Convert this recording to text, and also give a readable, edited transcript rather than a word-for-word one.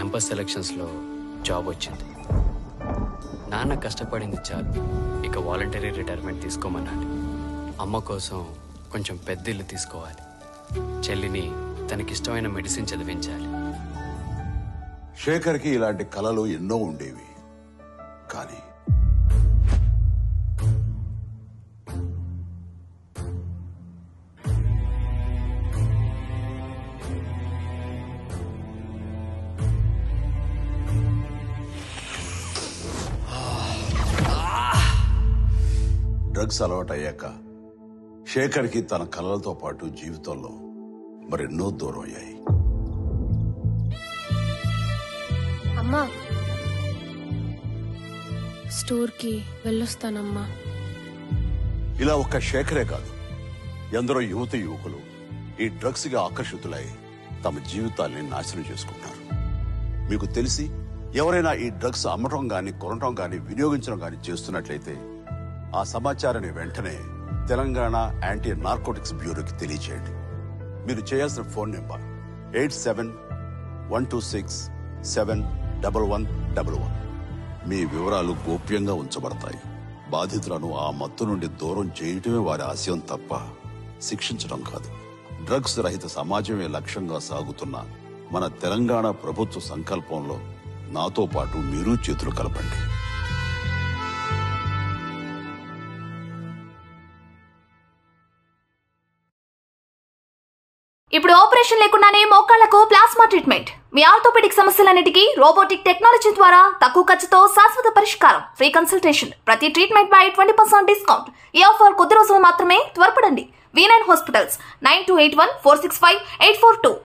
Campus సెలక్షన్స్లో job వచ్చింది. నాన్న కష్టపడింది చాలు, ఇక వాలంటరీ రిటైర్మెంట్ తీసుకోమన్నాడు. అమ్మ కోసం కొంచెం పెద్ద ఇల్లు తీసుకోవాలి. చెల్లిని తనకిష్టమైన మెడిసిన్ చదివించాలి. శేఖర్కి ఇలాంటి కలలు ఎన్నో ఉండేవి. కానీ డ్రగ్స్ అలవాటయ్యాక శేఖర్కి తన కలలతో పాటు జీవితంలో మరెన్నో దూరం అయ్యాయి. అమ్మా, స్టోర్కి వెళ్ళొస్తానమ్మా. ఇలా ఒక్క శేఖరే కాదు, ఎందరో యువత యువకులు ఈ డ్రగ్స్ గా ఆకర్షితులై తమ జీవితాల్ని నాశనం చేసుకుంటున్నారు. మీకు తెలిసి ఎవరైనా ఈ డ్రగ్స్ అమ్మటం గాని, కొనటం గాని, వినియోగించడం గాని చేస్తున్నట్లయితే ఆ సమాచారాన్ని వెంటనే తెలంగాణ యాంటీ నార్కోటిక్స్ బ్యూరోకి తెలియచేయండి. మీరు చేయాల్సిన ఫోన్ నెంబర్ 87-126-71111. మీ వివరాలు గోప్యంగా ఉంచబడతాయి. బాధితులను ఆ మత్తు నుండి దూరం చేయటమే వారి ఆశయం తప్ప శిక్షించడం కాదు. డ్రగ్స్ రహిత సమాజమే లక్ష్యంగా సాగుతున్న మన తెలంగాణ ప్రభుత్వ సంకల్పంలో నాతో పాటు మీరు చేతులు కలపండి. ఇప్పుడు ఆపరేషన్ లేకుండానే మోకాళ్లకు ప్లాస్మా ట్రీట్మెంట్. మీ ఆర్థోపెడిక్ సమస్యలన్నిటికీ రోబోటిక్ టెక్నాలజీ ద్వారా తక్కువ ఖర్చుతో శాశ్వత పరిష్కారం. Free consultation. ప్రతి ట్రీట్మెంట్ పై 20% డిస్కౌంట్. ఈ ఆఫర్ కొద్ది రోజులు మాత్రమే. త్వరపడండి. V9 hospitals 9281465842.